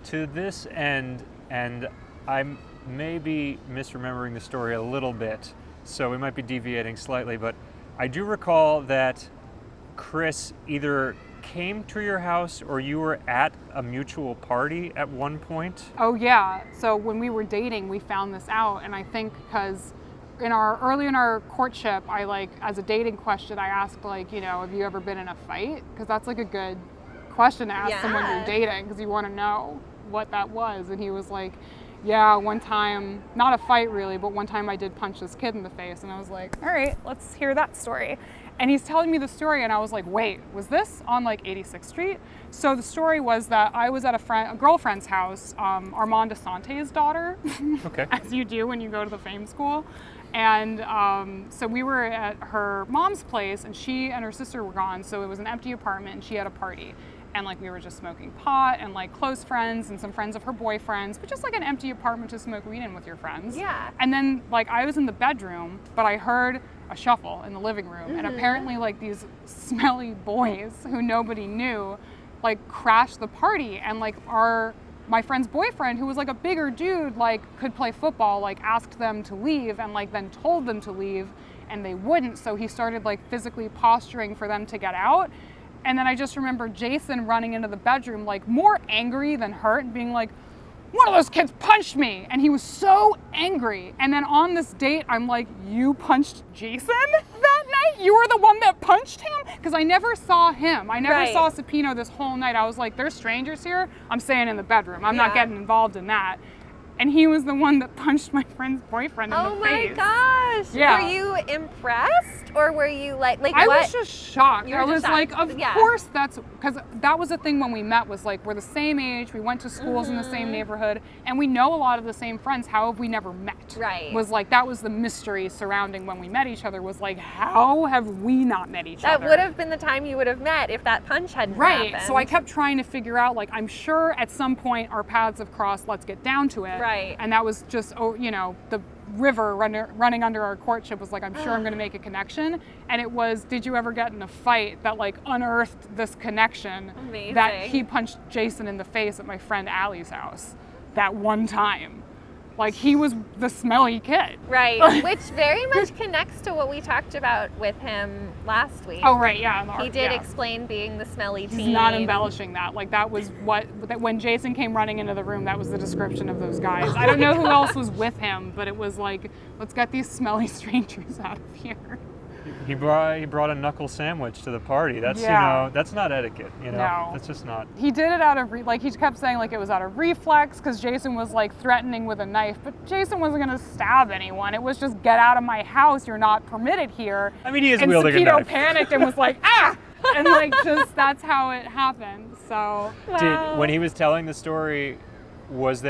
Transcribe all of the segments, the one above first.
to this end, and I'm maybe misremembering the story a little bit, so we might be deviating slightly, but I do recall that Chris either came to your house or you were at a mutual party at one point. Oh yeah, so when we were dating, we found this out, and I think because early in our courtship, I as a dating question, I asked have you ever been in a fight? Because that's like a good question to ask someone you're dating, because you want to know what that was. And he was like, yeah, one time, not a fight really, but one time I did punch this kid in the face. And I was like, all right, let's hear that story. And he's telling me the story, and I was like, wait, was this on 86th Street? So the story was that I was at a girlfriend's house, Armand Desante's daughter, Okay. as you do when you go to the fame school. And so we were at her mom's place, and she and her sister were gone, so it was an empty apartment, and she had a party. And we were just smoking pot, and close friends and some friends of her boyfriends, but just an empty apartment to smoke weed in with your friends. Yeah. And then I was in the bedroom, but I heard a shuffle in the living room, and apparently these smelly boys who nobody knew crashed the party, and my friend's boyfriend, who was a bigger dude, could play football, asked them to leave, and then told them to leave, and they wouldn't. So he started physically posturing for them to get out. And then I just remember Jason running into the bedroom, more angry than hurt, and being like, one of those kids punched me. And he was so angry. And then on this date, I'm like, you punched Jason that night? You were the one that punched him? Because I never saw him. I never saw Supino this whole night. I was like, there's strangers here. I'm staying in the bedroom. I'm not getting involved in that. And he was the one that punched my friend's boyfriend in the face. Oh my gosh. Yeah. Were you impressed, or were you like I what? was just shocked. You were I was just like, shocked. of Yeah. course that's, because that was the thing when we met, was we're the same age, we went to schools in the same neighborhood, and we know a lot of the same friends. How have we never met? Right. Was that was the mystery surrounding when we met each other, was how have we not met each other? That would have been the time you would have met if that punch hadn't Right. happened. So I kept trying to figure out, I'm sure at some point our paths have crossed, let's get down to it. Right. And that was just, the river running under our courtship was I'm sure I'm going to make a connection. And it was, did you ever get in a fight that unearthed this connection? Amazing. That he punched Jason in the face at my friend Allie's house that one time. He was the smelly kid. Right, which very much connects to what we talked about with him last week. Oh, right, yeah. He did explain being the smelly teen. He's not embellishing that. That was that when Jason came running into the room, that was the description of those guys. I don't know who else was with him, but it was let's get these smelly strangers out of here. He brought a knuckle sandwich to the party. That's that's not etiquette. No. That's just not. He did it out of he kept saying it was out of reflex, because Jason was threatening with a knife, but Jason wasn't gonna stab anyone. It was just, get out of my house. You're not permitted here. I mean, he is and wielding a Supino knife. panicked and was like, ah, and just that's how it happened. So When he was telling the story, was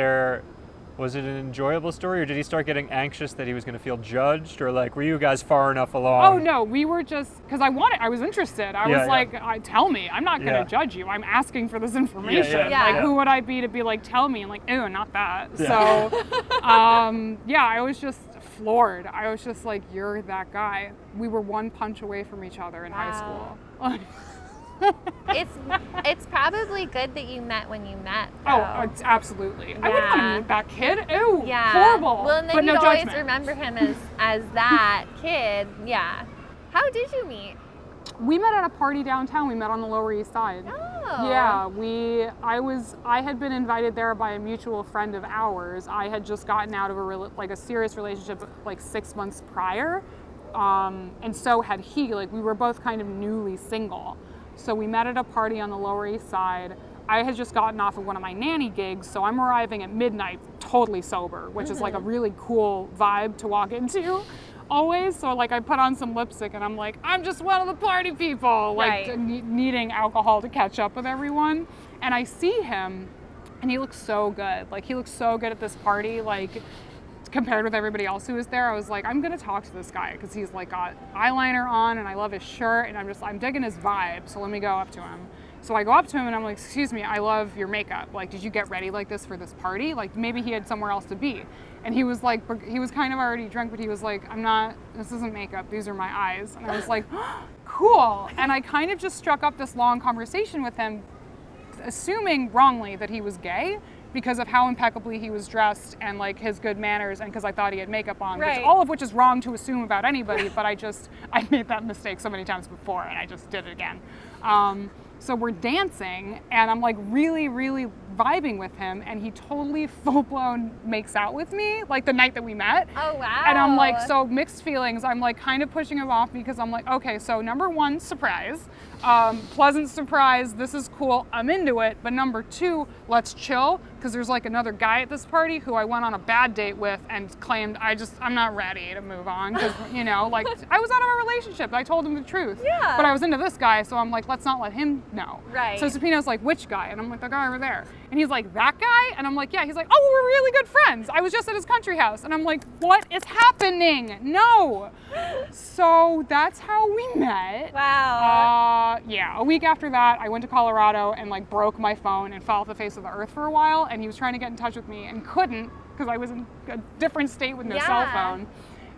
it an enjoyable story, or did he start getting anxious that he was going to feel judged, or were you guys far enough along? Oh no, we were just, because I was interested. I was tell me. I'm not going to judge you. I'm asking for this information. Yeah. Who would I be to be tell me? And ew, not that. Yeah. So, I was just floored. I was just you're that guy. We were one punch away from each other in high school. It's probably good that you met when you met. Oh, it's absolutely. I wouldn't want to meet that kid. Ew, yeah. horrible. Well, and then but you'd no always judgment. remember him as that kid. Yeah. How did you meet? We met at a party downtown. We met on the Lower East Side. Oh. Yeah, I had been invited there by a mutual friend of ours. I had just gotten out of a serious relationship 6 months prior, and so had he. We were both kind of newly single. So we met at a party on the Lower East Side. I had just gotten off of one of my nanny gigs, so I'm arriving at midnight totally sober, which is a really cool vibe to walk into always. So I put on some lipstick and I'm I'm just one of the party people, needing alcohol to catch up with everyone. And I see him and he looks so good. He looks so good at this party, compared with everybody else who was there. I was I'm gonna talk to this guy, because he's got eyeliner on and I love his shirt, and I'm digging his vibe, so let me go up to him. So I go up to him and I'm excuse me, I love your makeup. Did you get ready like this for this party? Maybe he had somewhere else to be. And he was he was kind of already drunk, but he was I'm not, this isn't makeup, these are my eyes. And I was cool. And I kind of just struck up this long conversation with him, assuming wrongly that he was gay, because of how impeccably he was dressed and like his good manners, and because I thought he had makeup on, Right. which all of which is wrong to assume about anybody, but I made that mistake so many times before, and I just did it again. So we're dancing, and I'm like really, really vibing with him, and he totally full-blown makes out with me, like the night that we met. Oh, wow. And I'm like, so mixed feelings. I'm like kind of pushing him off because I'm like, okay, so number one, surprise. Pleasant surprise, this is cool, I'm into it. But number two, let's chill, because there's like another guy at this party who I went on a bad date with and claimed I'm not ready to move on, because, you know, like I was out of a relationship. I told him the truth. Yeah. But I was into this guy, so I'm like, let's not let him know. Right. So Supino's like, which guy? And I'm like, the guy over there. And he's like, that guy? And I'm like, yeah. He's like, oh, we're really good friends. I was just at his country house. And I'm like, what is happening? No. So that's how we met. Wow. Yeah, a week after that, I went to Colorado and like broke my phone and fell off the face of the earth for a while. And he was trying to get in touch with me and couldn't, because I was in a different state with no cell Yeah. phone.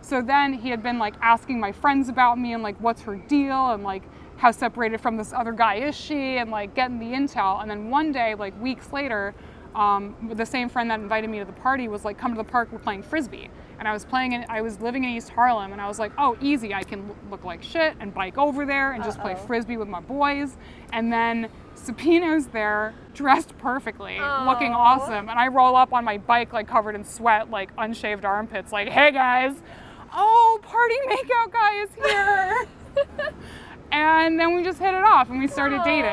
So then he had been like asking my friends about me and like, what's her deal? And like, how separated from this other guy is she? And like getting the intel. And then one day, like weeks later, the same friend that invited me to the party was like, come to the park, we're playing Frisbee. And I was living in East Harlem, and I was like, oh, easy, I can look like shit and bike over there and just play Frisbee with my boys. And then Supino's there, dressed perfectly, looking awesome. And I roll up on my bike, like covered in sweat, like unshaved armpits, like, hey guys, oh, party makeout guy is here. And then we just hit it off and we started dating.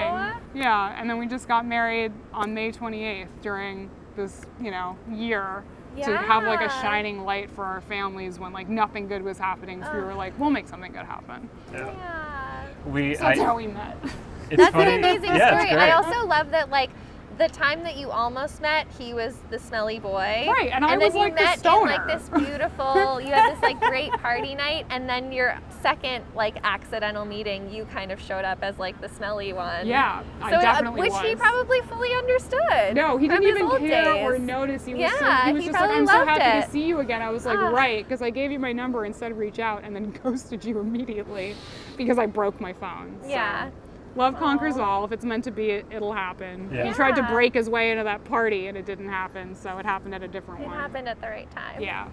Yeah, and then we just got married on May 28th during this, you know, year to have like a Yeah. shining light for our families when like nothing good was happening. So we were like, we'll make something good happen. Yeah. Yeah. So that's how we met. It's That's funny. an amazing Yeah, story. it's great. I also love that, like, the time that you almost met, he was the smelly boy. Right, and I then was, you like, the met in stoner. like this beautiful, you had this like great party night, and then your second like accidental meeting, you kind of showed up as like the smelly one. Yeah, I So definitely which was. he probably fully understood. No, he from didn't his even old care days. or notice. He was, Yeah, he was he just like, probably I'm so loved happy it. to see you again. I was like, Ah. right, because I gave you my number and said reach out, and then ghosted you immediately because I broke my phone. So, Yeah. love conquers all. If it's meant to be, it'll happen. Yeah. He tried to Yeah. break his way into that party, and it didn't happen, so it happened at a different It one. happened at the right time. Yeah.